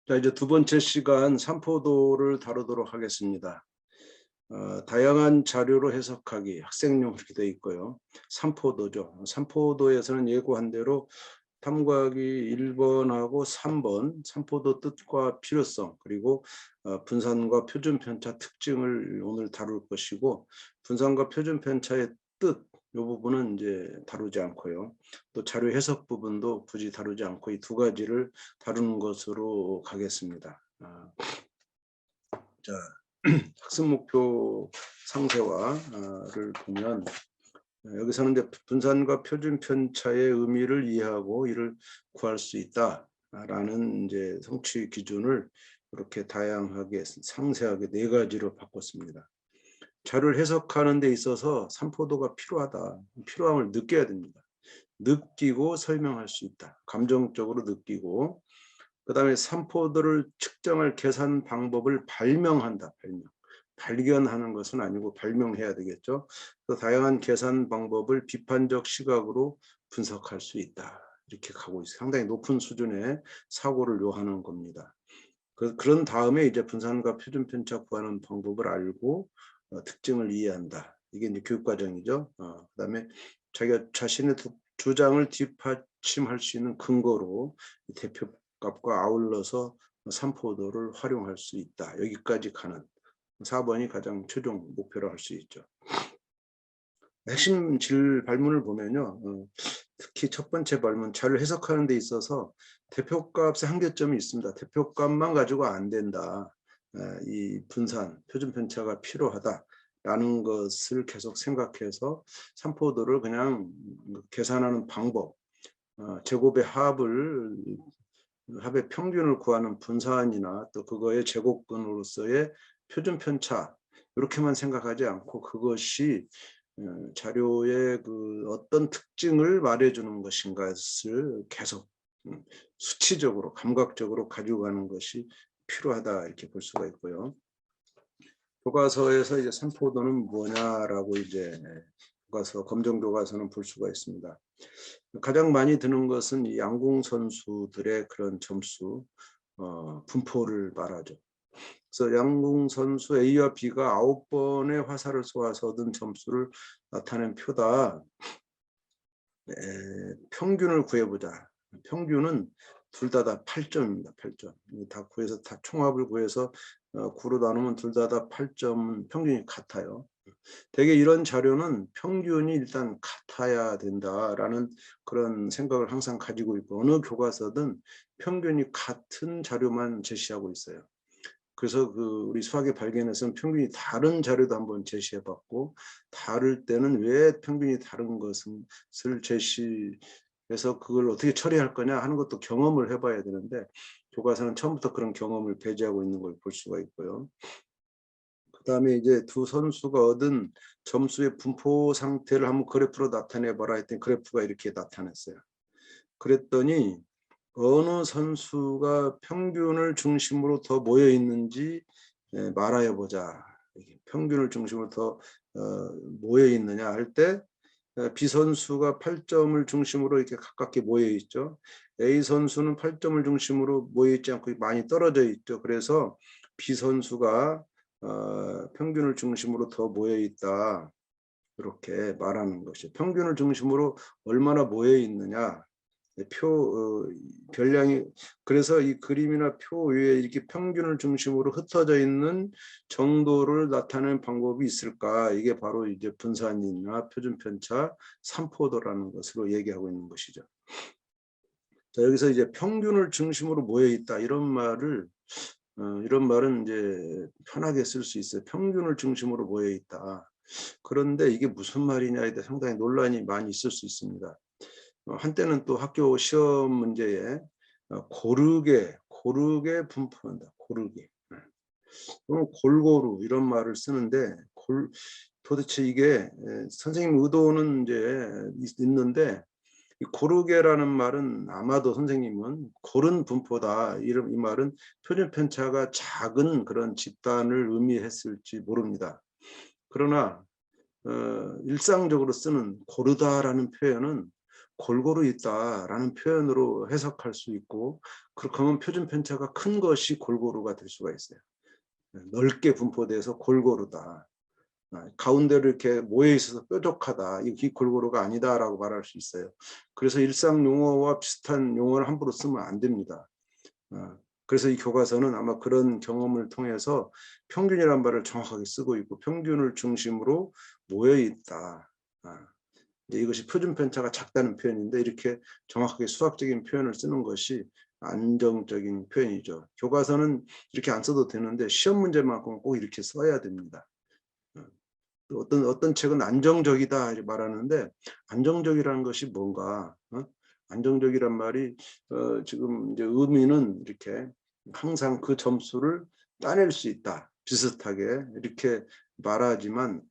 자, 이제 두 번째 시간 삼포도를 다루도록 하겠습니다. 다양한 자료로 해석하기, 학생용 이렇게 되어 있고요. 삼포도죠. 삼포도에서는 예고한 대로 탐구하기 1번하고 3번, 삼포도 뜻과 필요성, 그리고 분산과 표준편차 특징을 오늘 다룰 것이고, 분산과 표준편차의 뜻, 이 부분은 이제 다루지 않고요. 또 자료 해석 부분도 굳이 다루지 않고 이 두 가지를 다루는 것으로 가겠습니다. 자, 학습 목표 상세화를 보면 여기서는 이제 분산과 표준 편차의 의미를 이해하고 이를 구할 수 있다라는 이제 성취 기준을 이렇게 다양하게 상세하게 네 가지로 바꿨습니다. 자료를 해석하는 데 있어서 삼포도가 필요하다. 필요함을 느껴야 됩니다. 느끼고 설명할 수 있다. 감정적으로 느끼고, 그 다음에 삼포도를 측정할 계산 방법을 발명한다. 발견하는 것은 아니고 발명해야 되겠죠. 또 다양한 계산 방법을 비판적 시각으로 분석할 수 있다. 이렇게 가고 있어요. 상당히 높은 수준의 사고를 요하는 겁니다. 그런 다음에 이제 분산과 표준 편차 구하는 방법을 알고 특징을 이해한다. 이게 이제 교육과정이죠. 그다음에 자기가 자신의 주장을 뒷받침할 수 있는 근거로 대표값과 아울러서 삼포도를 활용할 수 있다. 여기까지 가는 4번이 가장 최종 목표로 할 수 있죠. 핵심 질 발문을 보면요. 특히 첫 번째 발문, 자료 해석하는 데 있어서 대표값의 한계점이 있습니다. 대표값만 가지고 안 된다. 이 분산, 표준 편차가 필요하다라는 것을 계속 생각해서 삼포도를 그냥 계산하는 방법, 제곱의 합의 평균을 구하는 분산이나 또 그거의 제곱근으로서의 표준 편차 이렇게만 생각하지 않고 그것이 자료의 그 어떤 특징을 말해주는 것인가를 계속 수치적으로 감각적으로 가지고 가는 것이 필요하다 이렇게 볼 수가 있고요. 교과서에서 이제 삼포도는 뭐냐라고 이제 검정 교과서는 볼 수가 있습니다. 가장 많이 드는 것은 이 양궁 선수들의 그런 점수 분포를 말하죠. 그래서 양궁 선수 A와 B가 9번의 화살을 쏘아서 얻은 점수를 나타낸 표다. 평균을 구해보자. 평균은 둘 다 8점입니다. 8점. 다 구해서 다 총합을 구해서 9로 나누면 둘 다 8점은 평균이 같아요. 대개 이런 자료는 평균이 일단 같아야 된다라는 그런 생각을 항상 가지고 있고 어느 교과서든 평균이 같은 자료만 제시하고 있어요. 그래서 우리 수학의 발견에서는 평균이 다른 자료도 한번 제시해봤고 다를 때는 왜 평균이 다른 것을 제시해서 그걸 어떻게 처리할 거냐 하는 것도 경험을 해봐야 되는데 교과서는 처음부터 그런 경험을 배제하고 있는 걸 볼 수가 있고요. 그다음에 이제 두 선수가 얻은 점수의 분포 상태를 한번 그래프로 나타내봐라 했더니 그래프가 이렇게 나타났어요. 그랬더니 어느 선수가 평균을 중심으로 더 모여 있는지 말하여보자. 평균을 중심으로 더 모여 있느냐 할 때 B 선수가 8점을 중심으로 이렇게 가깝게 모여 있죠. A 선수는 8점을 중심으로 모여 있지 않고 많이 떨어져 있죠. 그래서 B 선수가 평균을 중심으로 더 모여 있다. 이렇게 말하는 것이 평균을 중심으로 얼마나 모여 있느냐. 별량이 그래서 이 그림이나 표 위에 이렇게 평균을 중심으로 흩어져 있는 정도를 나타내는 방법이 있을까? 이게 바로 이제 분산이나 표준 편차, 삼포도라는 것으로 얘기하고 있는 것이죠. 자, 여기서 이제 평균을 중심으로 모여 있다 이런 말은 이제 편하게 쓸 수 있어요. 평균을 중심으로 모여 있다. 그런데 이게 무슨 말이냐에 대해 상당히 논란이 많이 있을 수 있습니다. 한때는 또 학교 시험 문제에 고르게 분포한다. 고르게. 골고루 이런 말을 쓰는데 도대체 이게 선생님 의도는 이제 있는데 이 고르게라는 말은 아마도 선생님은 고른 분포다. 이 말은 표준 편차가 작은 그런 집단을 의미했을지 모릅니다. 그러나 일상적으로 쓰는 고르다라는 표현은 골고루 있다라는 표현으로 해석할 수 있고, 그렇게 하면 표준 편차가 큰 것이 골고루가 될 수가 있어요. 넓게 분포돼서 골고루다. 가운데로 이렇게 모여 있어서 뾰족하다. 이 골고루가 아니다라고 말할 수 있어요. 그래서 일상 용어와 비슷한 용어를 함부로 쓰면 안 됩니다. 그래서 이 교과서는 아마 그런 경험을 통해서 평균이란 말을 정확하게 쓰고 있고, 평균을 중심으로 모여 있다. 이것이 표준 편차가 작다는 표현인데, 이렇게 정확하게 수학적인 표현을 쓰는 것이 안정적인 표현이죠. 교과서는 이렇게 안 써도 되는데 시험 문제만큼 꼭 이렇게 써야 됩니다. 어떤 책은 안정적이다 이렇게 말하는데, 안정적이라는 것이 뭔가, 안정적이란 말이 지금 이제 의미는 이렇게 항상 그 점수를 따낼 수 있다, 비슷하게 이렇게 말하지만,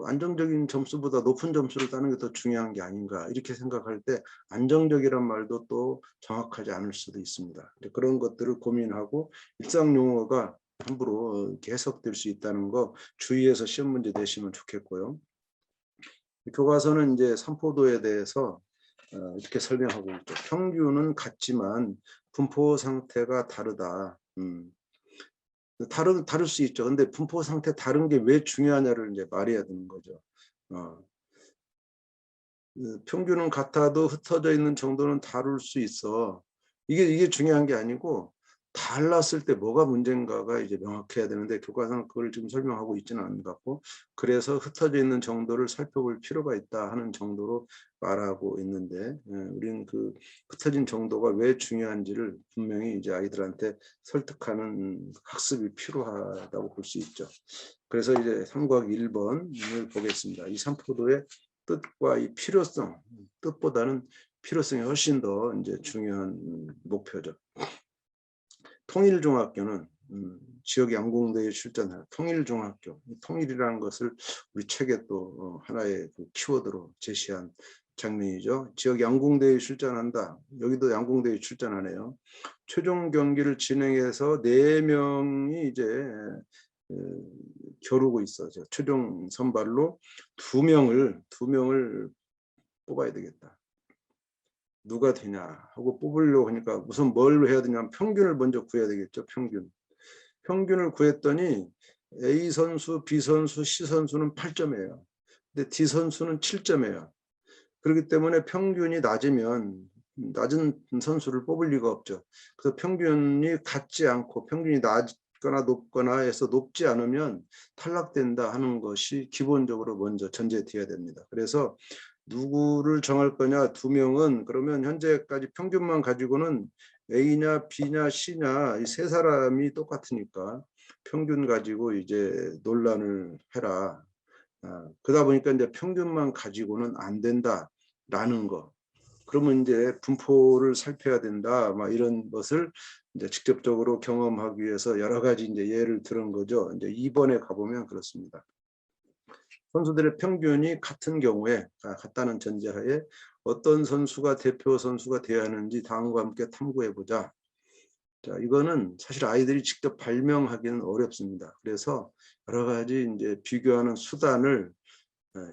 안정적인 점수보다 높은 점수를 따는 게 더 중요한 게 아닌가 이렇게 생각할 때, 안정적이란 말도 또 정확하지 않을 수도 있습니다. 그런 것들을 고민하고, 일상 용어가 함부로 이렇게 해석될 수 있다는 거 주의해서 시험 문제 내시면 좋겠고요. 교과서는 이제 삼포도에 대해서 이렇게 설명하고 있죠. 평균은 같지만 분포 상태가 다르다. 다를 수 있죠. 근데 분포 상태 다른 게 왜 중요하냐를 이제 말해야 되는 거죠. 평균은 같아도 흩어져 있는 정도는 다를 수 있어. 이게 중요한 게 아니고, 달랐을 때 뭐가 문제인가가 이제 명확해야 되는데, 교과서는 그걸 지금 설명하고 있지는 않은 것 같고, 그래서 흩어져 있는 정도를 살펴볼 필요가 있다 하는 정도로 말하고 있는데, 우리는 그 흩어진 정도가 왜 중요한지를 분명히 이제 아이들한테 설득하는 학습이 필요하다고 볼 수 있죠. 그래서 이제 3과 1번을 보겠습니다. 이 삼포도의 뜻과 이 필요성, 뜻보다는 필요성이 훨씬 더 이제 중요한 목표죠. 통일중학교는 지역 양궁대에 출전할 통일중학교, 통일이라는 것을 우리 책에 또 하나의 그 키워드로 제시한 장면이죠. 지역 양궁대에 출전한다. 여기도 양궁대에 출전하네요. 최종 경기를 진행해서 4명이 이제 겨루고 있어요. 최종 선발로 2명을 뽑아야 되겠다. 누가 되냐 하고 뽑으려고 하니까 우선 뭘 해야 되냐면 평균을 먼저 구해야 되겠죠. 평균을 구했더니 A 선수, B 선수, C 선수는 8점이에요. 근데 D 선수는 7점이에요. 그렇기 때문에 평균이 낮은 선수를 뽑을 리가 없죠. 그래서 평균이 같지 않고 평균이 낮거나 높거나 해서 높지 않으면 탈락된다 하는 것이 기본적으로 먼저 전제되어야 됩니다. 그래서 누구를 정할 거냐, 2명은 그러면 현재까지 평균만 가지고는 A냐 B냐 C냐 이 3사람이 똑같으니까 평균 가지고 이제 논란을 해라. 그러다 보니까 이제 평균만 가지고는 안 된다라는 거. 그러면 이제 분포를 살펴야 된다. 막 이런 것을 이제 직접적으로 경험하기 위해서 여러 가지 이제 예를 들은 거죠. 이제 2번에 가보면 그렇습니다. 선수들의 평균이 같은 경우에, 같다는 전제하에 어떤 선수가 대표 선수가 되어야 하는지 다음과 함께 탐구해 보자. 자, 이거는 사실 아이들이 직접 발명하기는 어렵습니다. 그래서 여러 가지 이제 비교하는 수단을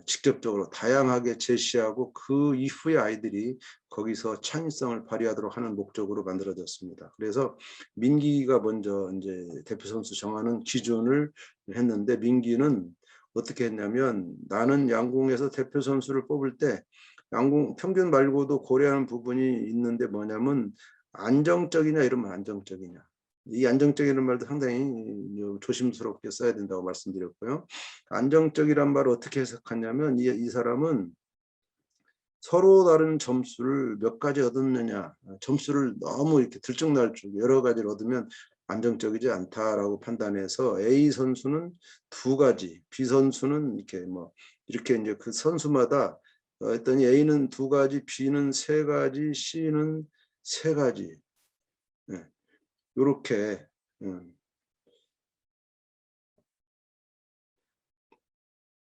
직접적으로 다양하게 제시하고, 그 이후에 아이들이 거기서 창의성을 발휘하도록 하는 목적으로 만들어졌습니다. 그래서 민기가 먼저 이제 대표 선수 정하는 기준을 했는데, 민기는 어떻게 했냐면, 나는 양궁에서 대표 선수를 뽑을 때 양궁 평균 말고도 고려하는 부분이 있는데 뭐냐면, 안정적이냐 이러면 안정적이냐. 이 안정적이라는 말도 상당히 조심스럽게 써야 된다고 말씀드렸고요. 안정적이란 말을 어떻게 해석하냐면, 이 사람은 서로 다른 점수를 몇 가지 얻었느냐, 점수를 너무 이렇게 들쭉날쭉 여러 가지를 얻으면 안정적이지 않다라고 판단해서 A 선수는 2가지, B 선수는 이렇게 이제 그 선수마다 했더니 A는 2가지, B는 3가지, C는 3가지. 이렇게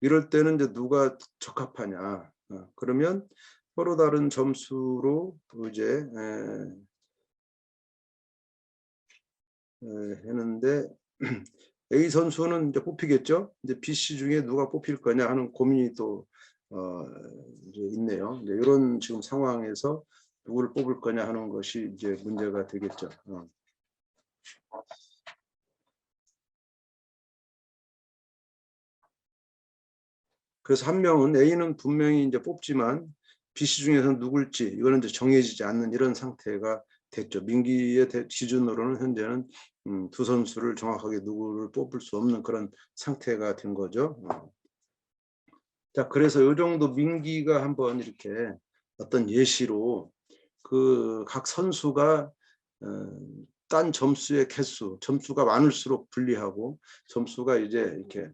이럴 때는 이제 누가 적합하냐? 그러면 서로 다른 점수로 이제 했는데 A 선수는 이제 뽑히겠죠. 이제 B, C 중에 누가 뽑힐 거냐 하는 고민이 또 이제 있네요. 이제 이런 지금 상황에서 누구를 뽑을 거냐 하는 것이 이제 문제가 되겠죠. 그래서 한 명은 A는 분명히 이제 뽑지만 BC 중에서 누굴지 이거는 이제 정해지지 않는 이런 상태가 됐죠. 민기의 기준으로는 현재는 두 선수를 정확하게 누구를 뽑을 수 없는 그런 상태가 된 거죠. 자, 그래서 이 정도 민기가 한번 이렇게 어떤 예시로 그 각 선수가 딴 점수의 개수, 점수가 많을수록 불리하고 점수가 이제 이렇게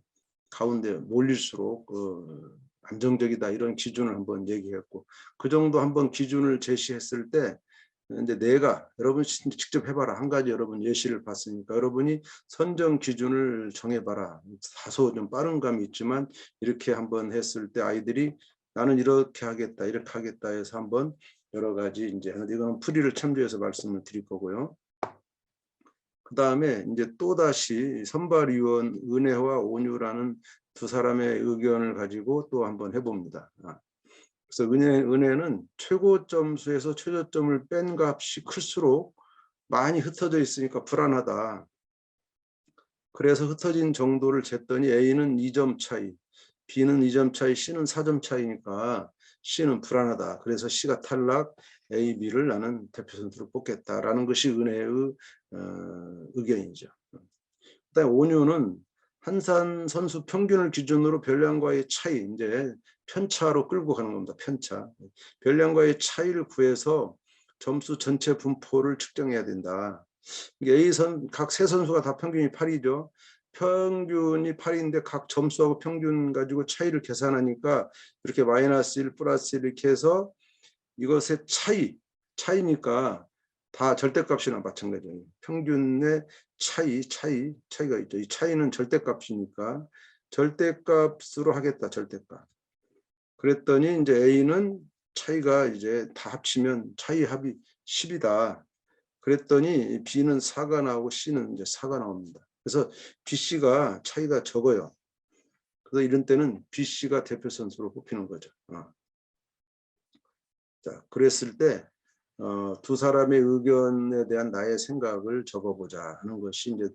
가운데 몰릴수록 안정적이다 이런 기준을 한번 얘기했고 그 정도 한번 기준을 제시했을 때 이제 내가 여러분 직접 해봐라 한 가지 여러분 예시를 봤으니까 여러분이 선정 기준을 정해봐라 다소 좀 빠른 감이 있지만 이렇게 한번 했을 때 아이들이 나는 이렇게 하겠다 이렇게 하겠다 해서 한번 여러 가지 이제 이건 풀이를 참조해서 말씀을 드릴 거고요. 그 다음에 이제 또 다시 선발위원 은혜와 온유라는 두 사람의 의견을 가지고 또 한번 해봅니다. 그래서 은혜는 최고 점수에서 최저점을 뺀 값이 클수록 많이 흩어져 있으니까 불안하다. 그래서 흩어진 정도를 쟀더니 A는 2점 차이, B는 2점 차이, C는 4점 차이니까 C는 불안하다. 그래서 C가 탈락, A, B를 나는 대표 선수로 뽑겠다라는 것이 은혜의 의견이죠. 그다음에 온유는 한산 선수 평균을 기준으로 별량과의 차이, 이제 편차로 끌고 가는 겁니다. 편차. 별량과의 차이를 구해서 점수 전체 분포를 측정해야 된다. A선 각 세 선수가 다 평균이 8이죠. 평균이 8인데 각 점수하고 평균 가지고 차이를 계산하니까 이렇게 마이너스 1 플러스 1 이렇게 해서 이것의 차이니까 다 절대값이나 마찬가지예요. 평균의 차이가 있죠. 이 차이는 절대값이니까 절대값으로 하겠다. 절대값. 그랬더니 이제 A는 차이가 이제 다 합치면 차이 합이 10이다. 그랬더니 B는 4가 나오고 C는 이제 4가 나옵니다. 그래서 BC가 차이가 적어요. 그래서 이런 때는 BC가 대표 선수로 뽑히는 거죠. 자, 그랬을 때 두 사람의 의견에 대한 나의 생각을 적어보자 하는 것이 이제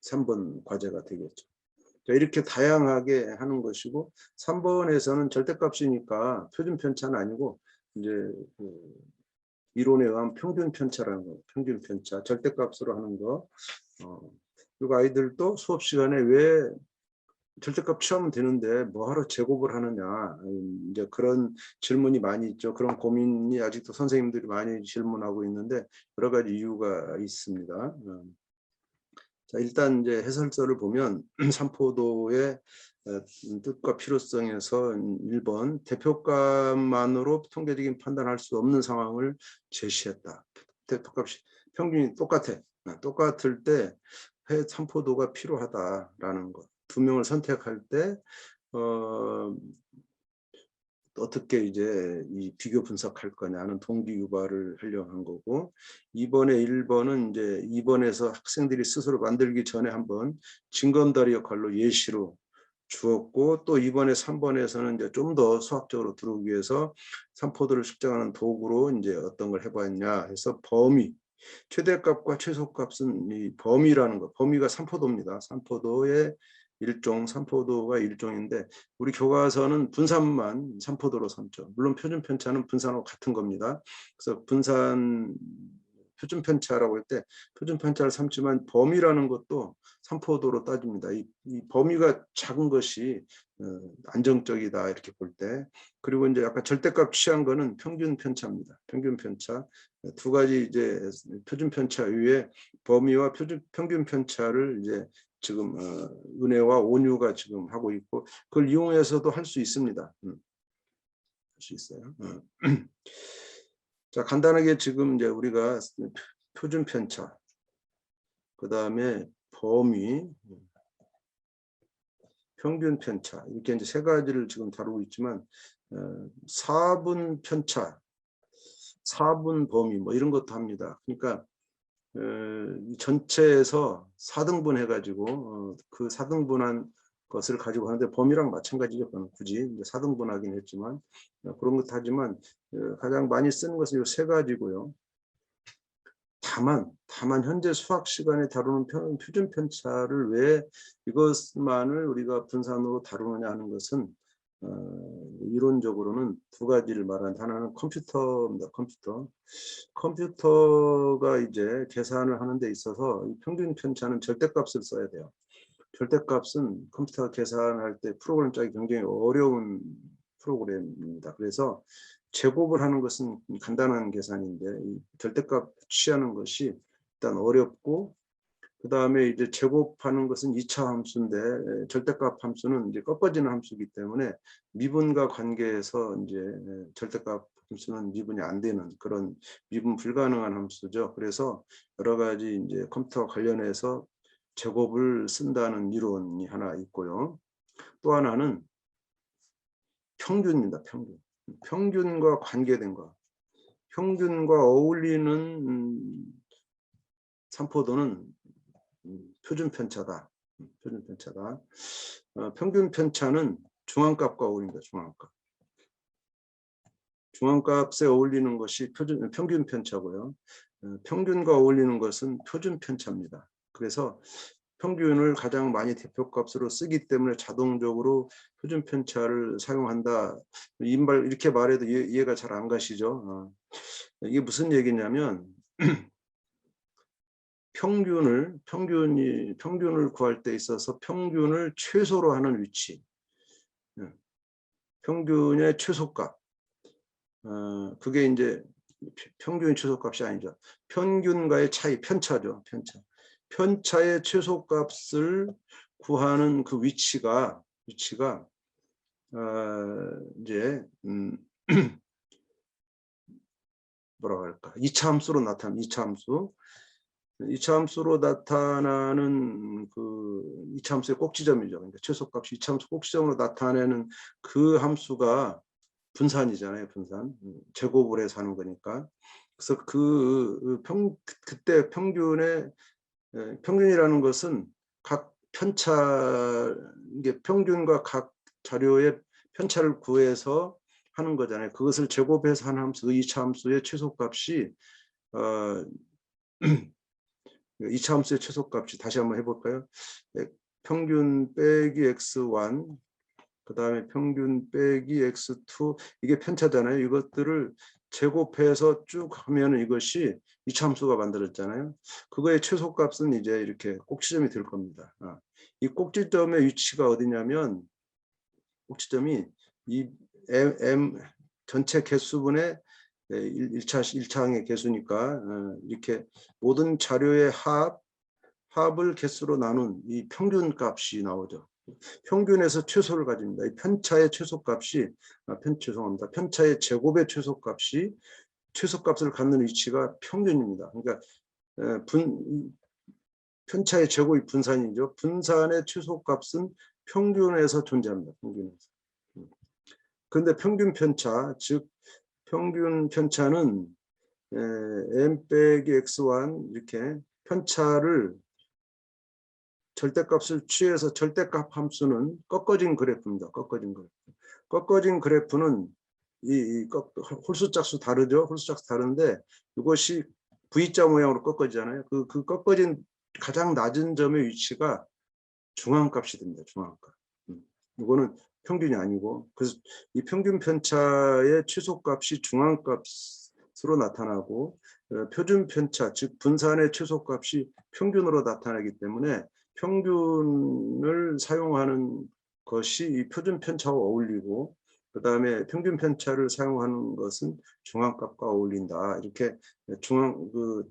3번 과제가 되겠죠. 자, 이렇게 다양하게 하는 것이고 3번에서는 절대값이니까 표준 편차는 아니고 이제 이론에 의한 평균 편차라는 거, 평균 편차, 절대값으로 하는 거. 그리고 아이들도 수업 시간에 왜 절대값 취하면 되는데 뭐하러 제곱을 하느냐 이제 그런 질문이 많이 있죠. 그런 고민이 아직도 선생님들이 많이 질문하고 있는데 여러 가지 이유가 있습니다. 자, 일단 이제 해설서를 보면 삼포도의 뜻과 필요성에서 1번 대표값만으로 통계적인 판단할 수 없는 상황을 제시했다. 대표값이 평균이 똑같을 때 삼포도가 필요하다라는 것. 두 명을 선택할 때 어떻게 이제 이 비교 분석할 거냐는 동기 유발을 하려고 한 거고 1번은 이제 2번에서 학생들이 스스로 만들기 전에 한번 징검다리 역할로 예시로 주었고 또 2번에 3번에서는 이제 좀 더 수학적으로 들어오기 위해서 삼포도를 측정하는 도구로 이제 어떤 걸 해봤냐 해서 범위 최대값과 최소값은 이 범위라는 거 범위가 삼포도입니다. 삼포도의 일종, 삼포도가 일종인데 우리 교과서는 분산만 삼포도로 삼죠. 물론 표준 편차는 분산하고 같은 겁니다. 그래서 분산 표준 편차라고 할 때 표준 편차를 삼지만 범위라는 것도 삼포도로 따집니다. 이 범위가 작은 것이 안정적이다 이렇게 볼 때. 그리고 이제 아까 절대값 취한 거는 평균 편차입니다. 평균 편차. 두 가지 이제 표준 편차 위에 범위와 평균 편차를 이제 지금 은혜와 온유가 지금 하고 있고 그걸 이용해서도 할 수 있습니다. 할 수 있어요. 자, 간단하게 지금 이제 우리가 표준 편차, 그 다음에 범위, 평균 편차 이렇게 이제 세 가지를 지금 다루고 있지만 4분 편차, 4분 범위 뭐 이런 것도 합니다. 그러니까 전체에서 4등분 해가지고 그 4등분한 것을 가지고 하는데 범위랑 마찬가지죠. 그건 굳이 이제 4등분하긴 했지만 그런 것 하지만 가장 많이 쓰는 것은 이 세 가지고요. 다만 현재 수학 시간에 다루는 표준 편차를 왜 이것만을 우리가 분산으로 다루느냐 하는 것은 이론적으로는 두 가지를 말하는데, 하나는 컴퓨터입니다. 컴퓨터가 이제 계산을 하는 데 있어서 이 평균 편차는 절대값을 써야 돼요. 절대값은 컴퓨터가 계산할 때 프로그램 짜기 굉장히 어려운 프로그램입니다. 그래서 제곱을 하는 것은 간단한 계산인데 이 절대값 취하는 것이 일단 어렵고, 그 다음에 이제 제곱하는 것은 2차 함수인데 절대값 함수는 이제 꺾어지는 함수이기 때문에 미분과 관계에서 이제 절대값 함수는 미분이 안 되는 그런 미분 불가능한 함수죠. 그래서 여러 가지 이제 컴퓨터 관련해서 제곱을 쓴다는 이론이 하나 있고요. 또 하나는 평균입니다. 평균과 관계된 거. 평균과 어울리는 삼포도는 표준 편차다. 평균 편차는 중앙값과 어울립니다. 중앙값에 어울리는 것이 평균 편차고요. 평균과 어울리는 것은 표준 편차입니다. 그래서 평균을 가장 많이 대표값으로 쓰기 때문에 자동적으로 표준 편차를 사용한다. 이렇게 말해도 이해가 잘 안 가시죠? 이게 무슨 얘기냐면 평균을 구할 때 있어서 평균을 최소로 하는 위치, 평균의 최소값, 그게 이제 평균 최소값이 아니죠. 평균과의 차이, 편차죠. 편차의 최소값을 구하는 그 위치가 이제 뭐라고 할까? 2차 함수로 나타나는 2차 함수로 나타나는 그 2차 함수의 꼭지점이죠. 그러니까 최소값이 2차 함수 꼭지점으로 나타내는 그 함수가 분산이잖아요. 분산. 제곱을 해서 하는 거니까. 그래서 그때 평균이라는 것은 각 편차, 이게 평균과 각 자료의 편차를 구해서 하는 거잖아요. 그것을 제곱해서 한 함수, 2차 함수의 최소값이 2차 함수의 최소값이 다시 한번 해볼까요? 평균 빼기 x1, 그 다음에 평균 빼기 x2, 이게 편차잖아요. 이것들을 제곱해서 쭉 하면 이것이 2차 함수가 만들어졌잖아요. 그거의 최소값은 이제 이렇게 꼭지점이 될 겁니다. 이 꼭지점의 위치가 어디냐면, 꼭지점이 이 m 전체 개수분의 1차항의 개수니까 이렇게 모든 자료의 합을 개수로 나눈 이 평균값이 나오죠. 평균에서 최소를 가집니다. 이 편차의 최소값이 편차의 제곱의 최소값을 갖는 위치가 평균입니다. 그러니까 편차의 제곱이 분산이죠. 분산의 최소값은 평균에서 존재합니다. 평균에서. 그런데 평균 편차, 즉 평균 편차는 m 빼기 x1 이렇게 편차를 절대값을 취해서, 절대값 함수는 꺾어진 그래프입니다. 꺾어진 그래프는 홀수짝수 다르죠. 홀수짝수 다른데 이것이 V자 모양으로 꺾어지잖아요. 그 꺾어진 가장 낮은 점의 위치가 중앙값이 됩니다. 중앙값. 이거는 평균이 아니고, 그래서 이 평균 편차의 최소값이 중앙값으로 나타나고 표준 편차, 즉 분산의 최소값이 평균으로 나타나기 때문에 평균을 사용하는 것이 이 표준 편차와 어울리고, 그 다음에 평균 편차를 사용하는 것은 중앙값과 어울린다. 이렇게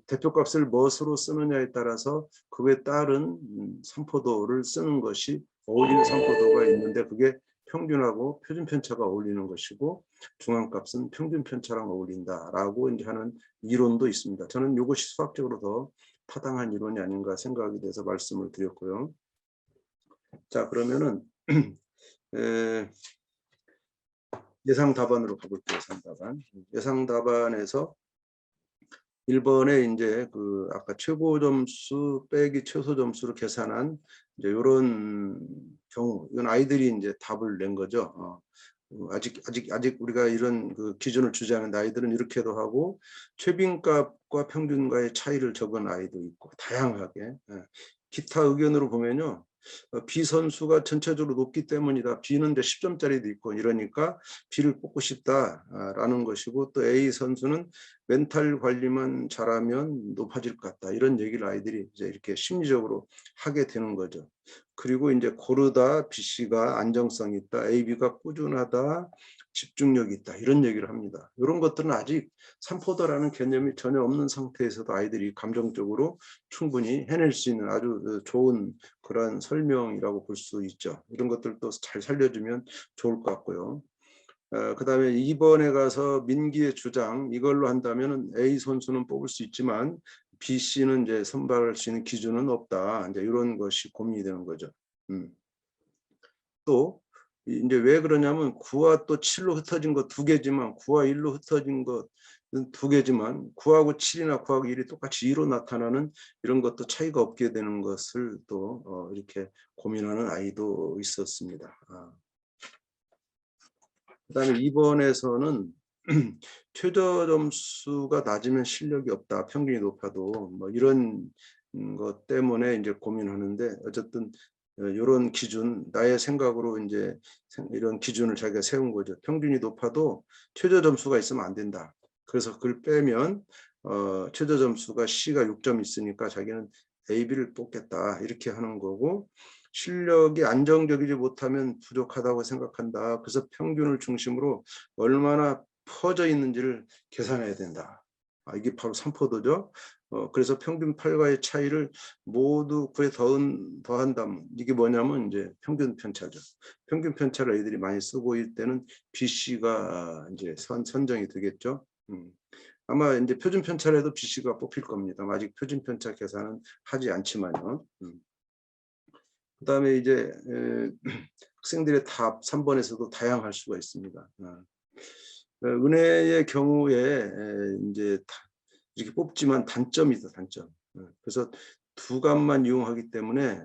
대표값을 무엇으로 쓰느냐에 따라서 그에 따른 삼포도를 쓰는 것이 어울리는 삼포도가 있는데, 그게 평균하고 표준 편차가 어울리는 것이고, 중앙값은 평균 편차랑 어울린다라고 이제 하는 이론도 있습니다. 저는 이것이 수학적으로 더 타당한 이론이 아닌가 생각이 돼서 말씀을 드렸고요. 자, 그러면은 예상 답안으로 가볼게요. 예상 답안에서 1번에 이제 아까 최고 점수 빼기 최소 점수로 계산한 이제 이런 경우, 이건 아이들이 이제 답을 낸 거죠. 아직 우리가 이런 그 기준을 주지 않은 아이들은 이렇게도 하고, 최빈값과 평균과의 차이를 적은 아이도 있고 다양하게. 기타 의견으로 보면요, B 선수가 전체적으로 높기 때문이다. B는 10점짜리도 있고 이러니까 B를 뽑고 싶다라는 것이고, 또 A 선수는 멘탈 관리만 잘하면 높아질 것 같다. 이런 얘기를 아이들이 이제 이렇게 심리적으로 하게 되는 거죠. 그리고 이제 고르다 BC가 안정성이 있다, AB가 꾸준하다, 집중력이 있다, 이런 얘기를 합니다. 이런 것들은 아직 삼포더라는 개념이 전혀 없는 상태에서도 아이들이 감정적으로 충분히 해낼 수 있는 아주 좋은 그런 설명이라고 볼 수 있죠. 이런 것들도 잘 살려주면 좋을 것 같고요. 그다음에 2번에 가서 민기의 주장, 이걸로 한다면 A 선수는 뽑을 수 있지만 B, C는 이제 선발할 수 있는 기준은 없다. 이제 이런 것이 고민이 되는 거죠. 또 이제 왜 그러냐면 9와 또 7로 흩어진 거 2개지만 9와 1로 흩어진 거 2개지만 9하고 7이나 9하고 1이 똑같이 2로 나타나는 이런 것도 차이가 없게 되는 것을 또 이렇게 고민하는 아이도 있었습니다. 그다음에 2번에서는 최저 점수가 낮으면 실력이 없다, 평균이 높아도 뭐 이런 것 때문에 이제 고민하는데, 어쨌든 이런 기준, 나의 생각으로 이제 이런 기준을 자기가 세운 거죠. 평균이 높아도 최저 점수가 있으면 안 된다. 그래서 그걸 빼면 최저 점수가 C가 6점 있으니까 자기는 A, B를 뽑겠다, 이렇게 하는 거고, 실력이 안정적이지 못하면 부족하다고 생각한다. 그래서 평균을 중심으로 얼마나 퍼져 있는지를 계산해야 된다. 이게 바로 삼포도죠. 그래서 평균 8과의 차이를 모두 그에 더한다면 이게 뭐냐면 이제 평균 편차죠. 평균 편차를 애들이 많이 쓰고 있을 때는 BC가 이제 선정이 되겠죠. 아마 이제 표준 편차를 해도 BC가 뽑힐 겁니다. 아직 표준 편차 계산은 하지 않지만요. 그다음에 이제 학생들의 답 3번에서도 다양할 수가 있습니다. 은혜의 경우에 이제 이렇게 뽑지만 단점이 있어, 단점. 그래서 두 값만 이용하기 때문에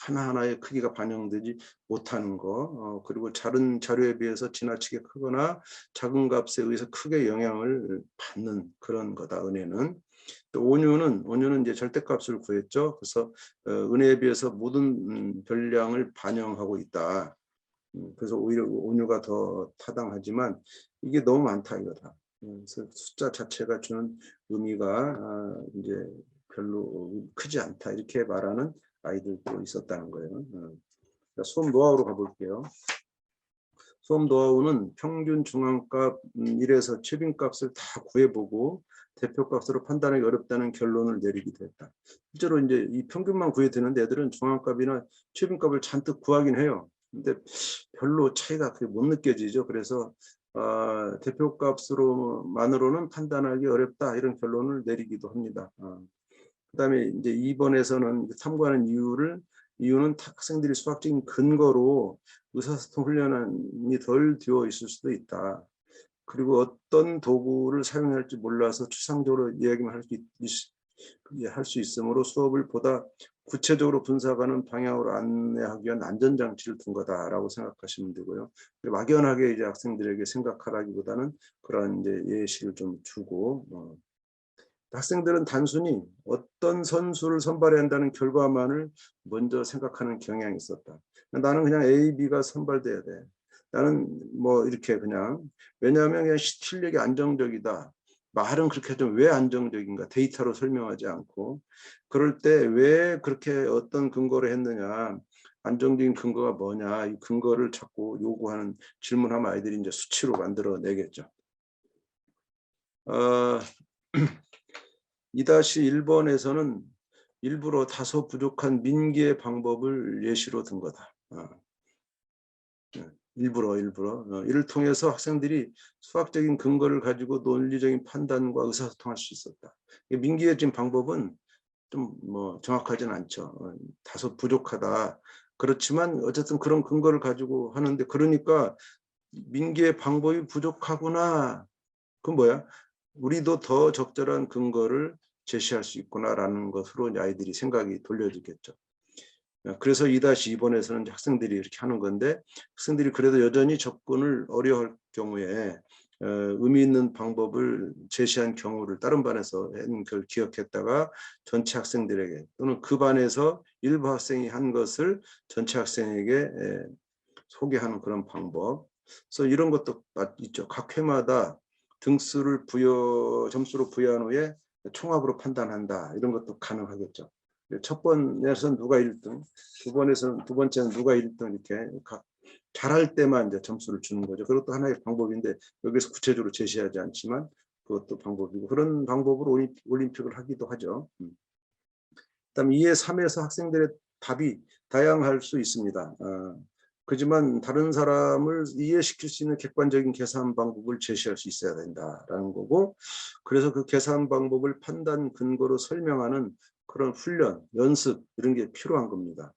하나하나의 크기가 반영되지 못하는 거, 그리고 다른 자료에 비해서 지나치게 크거나 작은 값에 의해서 크게 영향을 받는 그런 거다, 은혜는. 또 온유는 이제 절대값을 구했죠. 그래서 은혜에 비해서 모든 별량을 반영하고 있다. 그래서 오히려 온유가 더 타당하지만 이게 너무 많다, 이거다. 그래서 숫자 자체가 주는 의미가 이제 별로 크지 않다, 이렇게 말하는 아이들도 있었다는 거예요. 수업 노하우로 가볼게요. 수업 노하우는 평균 중앙값 1에서 최빈값을 다 구해보고 대표값으로 판단하기 어렵다는 결론을 내리기도 했다. 실제로 이제 이 평균만 구해야 되는데 애들은 중앙값이나 최빈값을 잔뜩 구하긴 해요. 근데 별로 차이가 그렇게 못 느껴지죠. 그래서 대표값으로만으로는 판단하기 어렵다, 이런 결론을 내리기도 합니다. 그다음에 이제 2번에서는 탐구하는 이유는 학생들이 수학적인 근거로 의사소통 훈련이 덜 되어 있을 수도 있다. 그리고 어떤 도구를 사용해야 할지 몰라서 추상적으로 이야기만 할 수 있으므로 수업을 보다 구체적으로 분석하는 방향으로 안내하기 위한 안전장치를 둔 거다라고 생각하시면 되고요. 막연하게 이제 학생들에게 생각하라기보다는 그런 이제 예시를 좀 주고, 학생들은 단순히 어떤 선수를 선발해야 한다는 결과만을 먼저 생각하는 경향이 있었다. 나는 그냥 A, B가 선발돼야 돼. 나는 뭐 이렇게 그냥, 왜냐하면 그냥 실력이 안정적이다. 말은 그렇게 하지만 왜 안정적인가? 데이터로 설명하지 않고. 그럴 때 왜 그렇게 어떤 근거로 했느냐? 안정적인 근거가 뭐냐? 이 근거를 자꾸 요구하는 질문하면 아이들이 이제 수치로 만들어내겠죠. 2-1번에서는 일부러 다소 부족한 민기의 방법을 예시로 든 거다. 일부러 이를 통해서 학생들이 수학적인 근거를 가지고 논리적인 판단과 의사소통할 수 있었다. 민기의 지금 방법은 좀 뭐 정확하지는 않죠. 다소 부족하다. 그렇지만 어쨌든 그런 근거를 가지고 하는데, 그러니까 민기의 방법이 부족하구나. 그건 뭐야? 우리도 더 적절한 근거를 제시할 수 있구나라는 것으로 아이들이 생각이 돌려지겠죠. 그래서 2-2번에서는 학생들이 이렇게 하는 건데, 학생들이 그래도 여전히 접근을 어려워할 경우에 의미 있는 방법을 제시한 경우를 다른 반에서 한 걸 기억했다가 전체 학생들에게 또는 그 반에서 일부 학생이 한 것을 전체 학생에게 소개하는 그런 방법. 그래서 이런 것도 있죠. 각 회마다 등수를 점수로 부여한 후에 총합으로 판단한다. 이런 것도 가능하겠죠. 첫 번에서는 누가 1등, 두 번째는 누가 1등, 이렇게 각 잘할 때만 이제 점수를 주는 거죠. 그것도 하나의 방법인데 여기서 구체적으로 제시하지 않지만 그것도 방법이고, 그런 방법으로 올림픽을 하기도 하죠. 그다음에 2의 3에서 학생들의 답이 다양할 수 있습니다. 그렇지만 다른 사람을 이해시킬 수 있는 객관적인 계산 방법을 제시할 수 있어야 된다라는 거고, 그래서 그 계산 방법을 판단 근거로 설명하는 그런 훈련, 연습 이런 게 필요한 겁니다.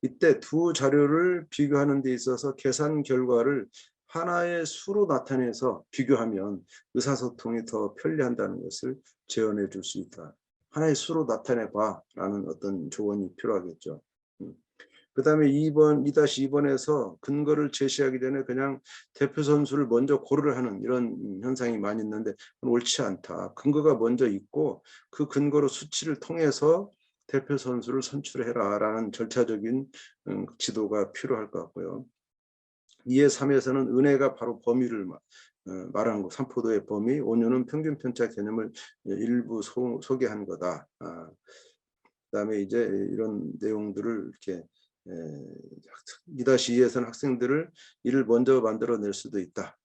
이때 두 자료를 비교하는 데 있어서 계산 결과를 하나의 수로 나타내서 비교하면 의사소통이 더 편리한다는 것을 제언해 줄 수 있다. 하나의 수로 나타내봐 라는 어떤 조언이 필요하겠죠. 그 다음에 2-2번에서 근거를 제시하기 전에 그냥 대표 선수를 먼저 고르를 하는 이런 현상이 많이 있는데 옳지 않다. 근거가 먼저 있고 그 근거로 수치를 통해서 대표 선수를 선출해라 라는 절차적인 지도가 필요할 것 같고요. 2-3에서는 은혜가 바로 범위를 말하는 거, 삼포도의 범위, 온유는 평균 편차 개념을 일부 소개한 거다. 그다음에 이제 이런 내용들을 이렇게 2-2에서는 학생들을 일을 먼저 만들어낼 수도 있다.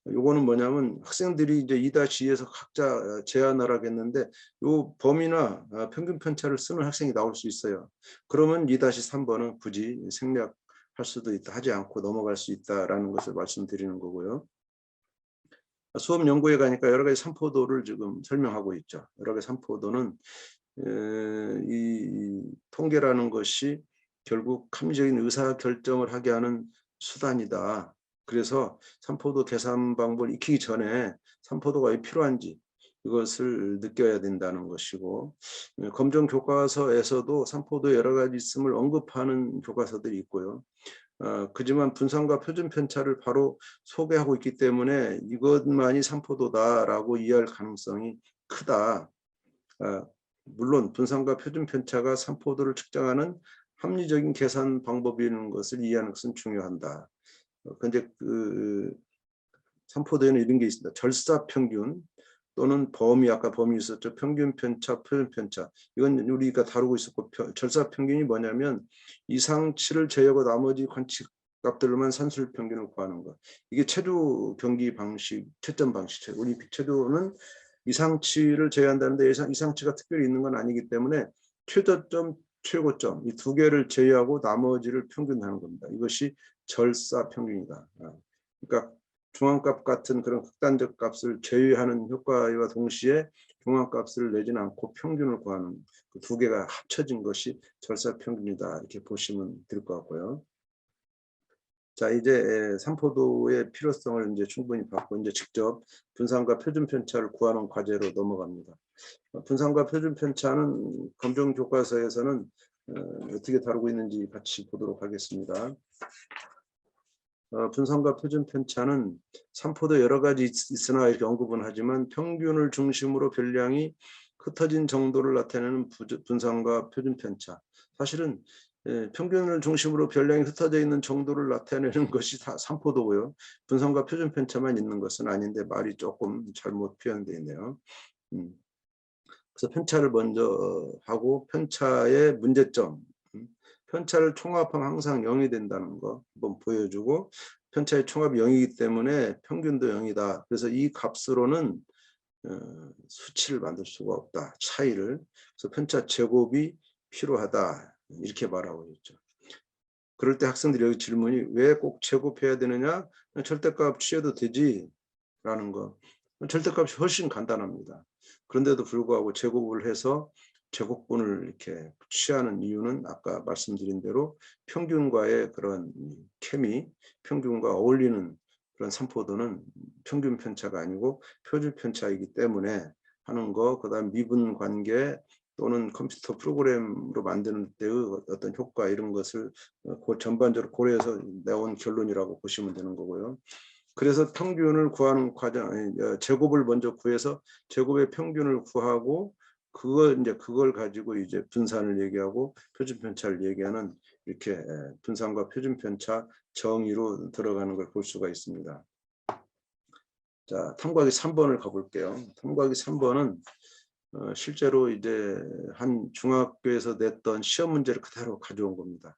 요거는 뭐냐면 학생들이 이제 2-2에서 각자 제안을 하겠는데 요 범위나 평균 편차를 쓰는 학생이 나올 수 있어요. 그러면 2-3번은 굳이 생략할 수도 있다, 하지 않고 넘어갈 수 있다라는 것을 말씀드리는 거고요. 수업 연구에 가니까 여러 가지 삼포도를 지금 설명하고 있죠. 여러 가지 삼포도는 이 통계라는 것이 결국 합리적인 의사 결정을 하게 하는 수단이다. 그래서 삼포도 계산 방법을 익히기 전에 삼포도가 왜 필요한지 이것을 느껴야 된다는 것이고, 검정 교과서에서도 삼포도 여러 가지 있음을 언급하는 교과서들이 있고요. 그지만 분산과 표준 편차를 바로 소개하고 있기 때문에 이것만이 삼포도다라고 이해할 가능성이 크다. 물론 분산과 표준 편차가 삼포도를 측정하는 합리적인 계산 방법이라는 것을 이해하는 것은 중요하다. 근데 그 삼포도에는 이런 게 있습니다. 절사 평균 또는 범위, 아까 범위 있었죠. 평균 편차, 표준 편차. 이건 우리가 다루고 있었고, 절사 평균이 뭐냐면 이상치를 제외하고 나머지 관측 값들로만 산술 평균을 구하는 것. 이게 체조 경기 방식, 채점 방식. 올림픽 체조는 이상치를 제외한다는데 이상치가 특별히 있는 건 아니기 때문에 최저점, 최고점 이 두 개를 제외하고 나머지를 평균하는 겁니다. 이것이 절사 평균이다. 그러니까 중앙값 같은 그런 극단적 값을 제외하는 효과와 동시에 중앙값을 내지는 않고 평균을 구하는 그 두 개가 합쳐진 것이 절사 평균이다, 이렇게 보시면 될 것 같고요. 자, 이제 삼포도의 필요성을 이제 충분히 봤고 이제 직접 분산과 표준 편차를 구하는 과제로 넘어갑니다. 분산과 표준 편차는 검정 교과서에서는 어떻게 다루고 있는지 같이 보도록 하겠습니다. 분산과 표준 편차는 삼포도 여러 가지 있으나 이렇게 언급은 하지만 평균을 중심으로 별량이 흩어진 정도를 나타내는 분산과 표준 편차. 사실은 평균을 중심으로 별량이 흩어져 있는 정도를 나타내는 것이 다 삼포도고요. 분산과 표준 편차만 있는 것은 아닌데 말이 조금 잘못 표현되어 있네요. 그래서 편차를 먼저 하고 편차의 문제점, 편차를 총합하면 항상 0이 된다는 거 한번 보여주고, 편차의 총합이 0이기 때문에 평균도 0이다. 그래서 이 값으로는 수치를 만들 수가 없다. 차이를. 그래서 편차 제곱이 필요하다. 이렇게 말하고 있죠. 그럴 때 학생들이 여기 질문이 왜 꼭 제곱해야 되느냐? 절대값 취해도 되지 라는 거. 절대값이 훨씬 간단합니다. 그런데도 불구하고 제곱을 해서 제곱분을 이렇게 취하는 이유는 아까 말씀드린 대로 평균과의 그런 케미, 평균과 어울리는 그런 삼포도는 평균 편차가 아니고 표준 편차이기 때문에 하는 거. 그다음 미분 관계, 또는 컴퓨터 프로그램으로 만드는 때의 어떤 효과 이런 것을 전반적으로 고려해서 나온 결론이라고 보시면 되는 거고요. 그래서 평균을 구하는 과정, 제곱을 먼저 구해서 제곱의 평균을 구하고 그걸 가지고 이제 분산을 얘기하고 표준 편차를 얘기하는 이렇게 분산과 표준 편차 정의로 들어가는 걸 볼 수가 있습니다. 자, 탐구하기 3번을 가볼게요. 탐구하기 3번은 실제로 이제 한 중학교에서 냈던 시험 문제를 그대로 가져온 겁니다.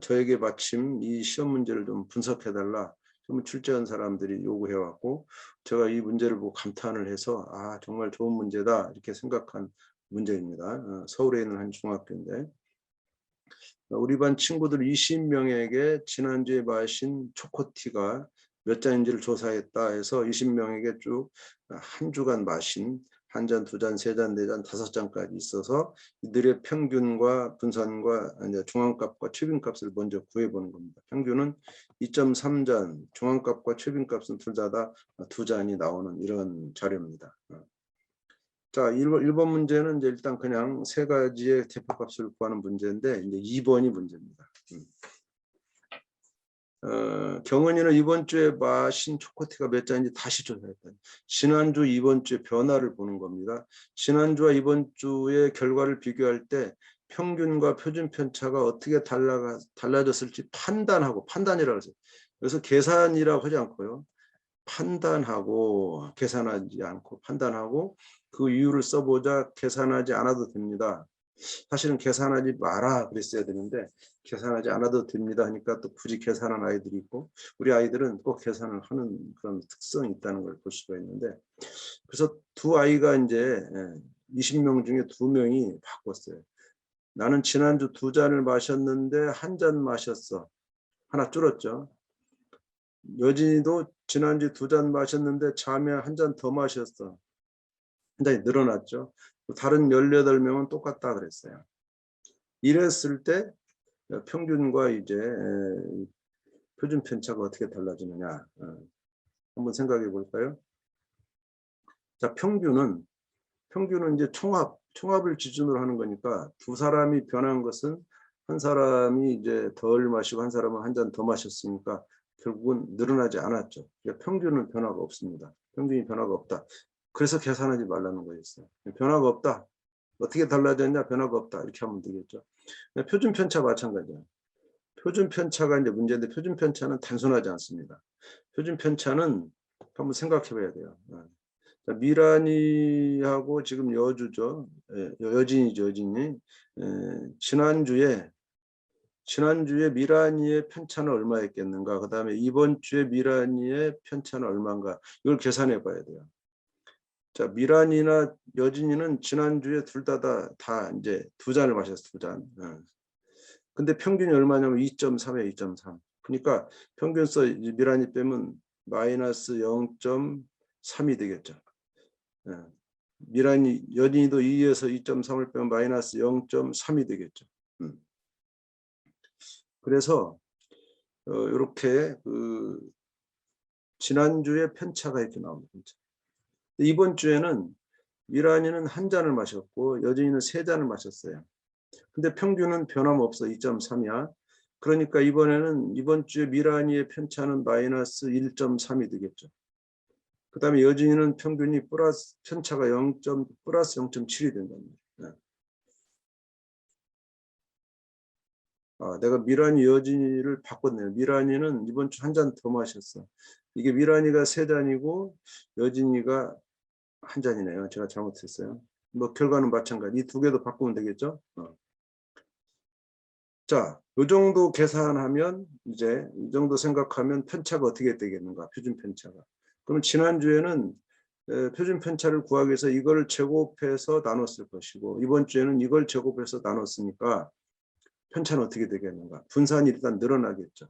저에게 마침 이 시험 문제를 좀 분석해달라 좀 출제한 사람들이 요구해왔고 제가 이 문제를 보고 감탄을 해서 아 정말 좋은 문제다 이렇게 생각한 문제입니다. 서울에 있는 한 중학교인데 우리 반 친구들 20명에게 지난주에 마신 초코티가 몇 잔인지를 조사했다 해서 20명에게 쭉 한 주간 마신 한 잔, 두 잔, 세 잔, 네 잔, 다섯 잔까지 있어서 이들의 평균과 분산과 이제 중앙값과 최빈값을 먼저 구해보는 겁니다. 평균은 2.3잔, 중앙값과 최빈값은 둘 다 두 잔이 나오는 이런 자료입니다. 자, 1번 문제는 이제 일단 그냥 세 가지의 대표값을 구하는 문제인데 이제 2번이 문제입니다. 경은이는 이번 주에 마신 초코티가 몇 잔인지 다시 조사했다. 지난주 이번 주의 변화를 보는 겁니다. 지난주와 이번 주의 결과를 비교할 때 평균과 표준 편차가 어떻게 달라졌을지 판단하고 판단이라고 해서 그래서 계산이라고 하지 않고요. 판단하고 계산하지 않고 판단하고 그 이유를 써보자 계산하지 않아도 됩니다. 사실은 계산하지 마라 그랬어야 되는데 계산하지 않아도 됩니다 하니까 또 굳이 계산한 아이들이 있고 우리 아이들은 꼭 계산을 하는 그런 특성이 있다는 걸 볼 수가 있는데 그래서 두 아이가 이제 20명 중에 2명이 바꿨어요. 나는 지난주 2잔을 마셨는데 한 잔 마셨어. 하나 줄었죠. 여진이도 지난주 2잔 마셨는데 잠에 한 잔 더 마셨어. 한 잔이 늘어났죠. 다른 18명은 똑같다 그랬어요. 이랬을 때 평균과 이제 표준 편차가 어떻게 달라지느냐 한번 생각해 볼까요? 자, 평균은 이제 총합을 기준으로 하는 거니까 두 사람이 변한 것은 한 사람이 이제 덜 마시고 한 사람은 한 잔 더 마셨으니까 결국은 늘어나지 않았죠. 그러니까 평균은 변화가 없습니다. 평균이 변화가 없다. 그래서 계산하지 말라는 거였어요. 변화가 없다. 어떻게 달라졌냐? 변화가 없다. 이렇게 하면 되겠죠. 표준 편차 마찬가지예요. 표준 편차가 이제 문제인데 표준 편차는 단순하지 않습니다. 표준 편차는 한번 생각해 봐야 돼요. 자, 미란이하고 지금 여주죠. 여진이죠, 여진이. 지난주에 미란이의 편차는 얼마였겠는가? 그 다음에 이번 주에 미란이의 편차는 얼마인가? 이걸 계산해 봐야 돼요. 자, 미란이나 여진이는 지난주에 둘 다 이제 두 잔을 마셨어, 두 잔. 근데 평균이 얼마냐면 2.3이에요, 2.3. 그러니까 평균서 미란이 빼면 마이너스 0.3이 되겠죠. 미란이, 여진이도 2에서 2.3을 빼면 마이너스 0.3이 되겠죠. 그래서 이렇게 지난주에 편차가 이렇게 나옵니다. 이번 주에는 미란이는 한 잔을 마셨고 여진이는 세 잔을 마셨어요. 근데 평균은 변함없어 2.3이야. 그러니까 이번 주에 미란이의 편차는 마이너스 1.3이 되겠죠. 그 다음에 여진이는 평균이 편차가 플러스 0.7이 된답니다. 내가 미란이 여진이를 바꿨네요. 미란이는 이번 주 한 잔 더 마셨어. 이게 미란이가 세 잔이고 여진이가 한 잔이네요. 제가 잘못했어요. 뭐 결과는 마찬가지. 이 두 개도 바꾸면 되겠죠. 자, 이 정도 계산하면 이제 이 정도 생각하면 편차가 어떻게 되겠는가? 표준 편차가. 그럼 지난주에는 표준 편차를 구하기 위해서 이걸 제곱해서 나눴을 것이고 이번 주에는 이걸 제곱해서 나눴으니까 편차는 어떻게 되겠는가? 분산이 일단 늘어나겠죠.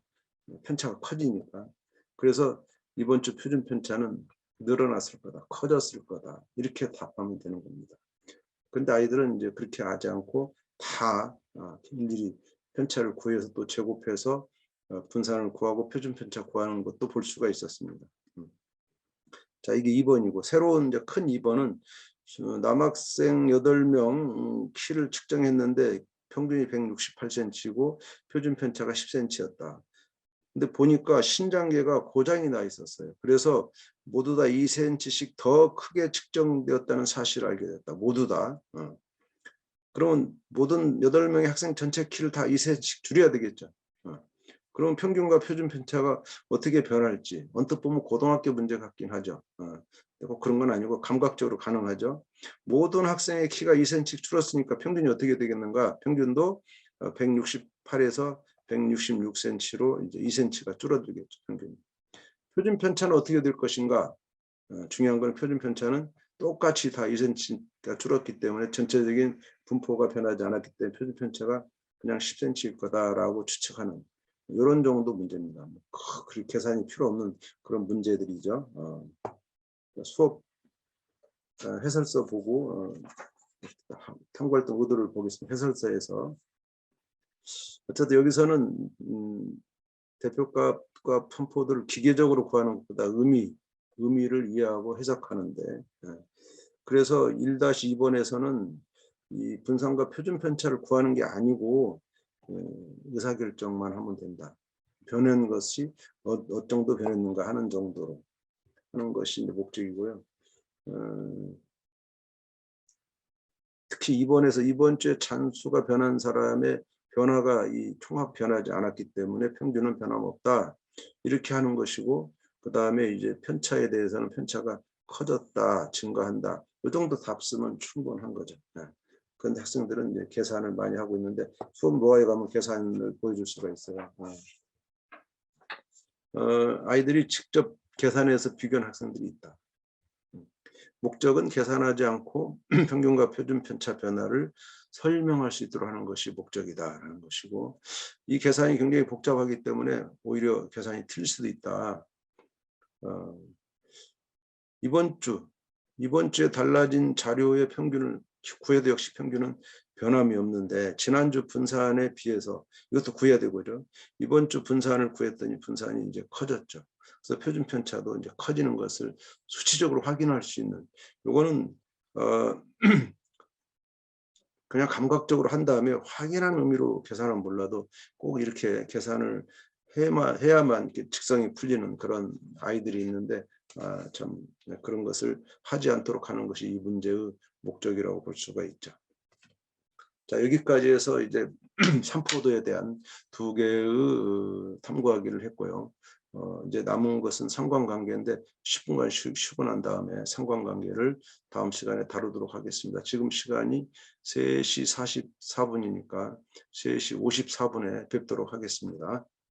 편차가 커지니까. 그래서 이번 주 표준 편차는 늘어났을 거다. 커졌을 거다. 이렇게 답하면 되는 겁니다. 근데 아이들은 이제 그렇게 하지 않고 다 일일이 편차를 구해서 또 제곱해서 분산을 구하고 표준 편차 구하는 것도 볼 수가 있었습니다. 자, 이게 2번이고 새로운 이제 큰 2번은 남학생 8명 키를 측정했는데 평균이 168cm이고 표준 편차가 10cm였다. 근데 보니까 신장계가 고장이 나 있었어요. 그래서 모두 다 2cm씩 더 크게 측정되었다는 사실을 알게 됐다. 모두 다. 그러면 모든 8명의 학생 전체 키를 다 2cm씩 줄여야 되겠죠. 그러면 평균과 표준 편차가 어떻게 변할지 언뜻 보면 고등학교 문제 같긴 하죠. 꼭 그런 건 아니고 감각적으로 가능하죠. 모든 학생의 키가 2cm 줄었으니까 평균이 어떻게 되겠는가? 평균도 168에서 166cm로 이제 2cm가 줄어들겠죠. 평균. 표준 편차는 어떻게 될 것인가? 중요한 건 표준 편차는 똑같이 다 2cm가 줄었기 때문에 전체적인 분포가 변하지 않았기 때문에 표준 편차가 그냥 10cm일 거다라고 추측하는 이런 정도 문제입니다. 그렇게 계산이 필요 없는 그런 문제들이죠. 수업 해설서 보고 탐구활동 의도를 보겠습니다. 해설서에서 어쨌든 여기서는 대표값과 분포들을 기계적으로 구하는 것보다 의미를 이해하고 해석하는데 그래서 1-2번에서는 이 분산과 표준 편차를 구하는 게 아니고 의사결정만 하면 된다. 변한 것이 어느 정도 변했는가 하는 정도로 하는 것이 목적이고요. 특히 2번에서 이번 주에 잔수가 변한 사람의 변화가 이 총합 변하지 않았기 때문에 평균은 변함없다. 이렇게 하는 것이고 그 다음에 이제 편차에 대해서는 편차가 커졌다, 증가한다. 이 정도 답 쓰면 충분한 거죠. 그런데 학생들은 이제 계산을 많이 하고 있는데 수업 노화에 가면 계산을 보여줄 수가 있어요. 아이들이 직접 계산해서 비교한 학생들이 있다. 목적은 계산하지 않고 평균과 표준 편차 변화를 설명할 수 있도록 하는 것이 목적이다라는 것이고 이 계산이 굉장히 복잡하기 때문에 오히려 계산이 틀릴 수도 있다. 이번 주에 달라진 자료의 평균을 구해도 역시 평균은 변함이 없는데 지난주 분산에 비해서 이것도 구해야 되고요. 이번 주 분산을 구했더니 분산이 이제 커졌죠. 그래서 표준 편차도 이제 커지는 것을 수치적으로 확인할 수 있는 요거는 그냥 감각적으로 한 다음에 확인하는 의미로 계산은 몰라도 꼭 이렇게 계산을 해야만 이렇게 직성이 풀리는 그런 아이들이 있는데 참 그런 것을 하지 않도록 하는 것이 이 문제의 목적이라고 볼 수가 있죠. 자, 여기까지 해서 이제 삼포도에 대한 2개의 탐구하기를 했고요. 이제 남은 것은 상관관계인데 10분간 쉬고 난 다음에 상관관계를 다음 시간에 다루도록 하겠습니다. 지금 시간이 3시 44분이니까 3시 54분에 뵙도록 하겠습니다.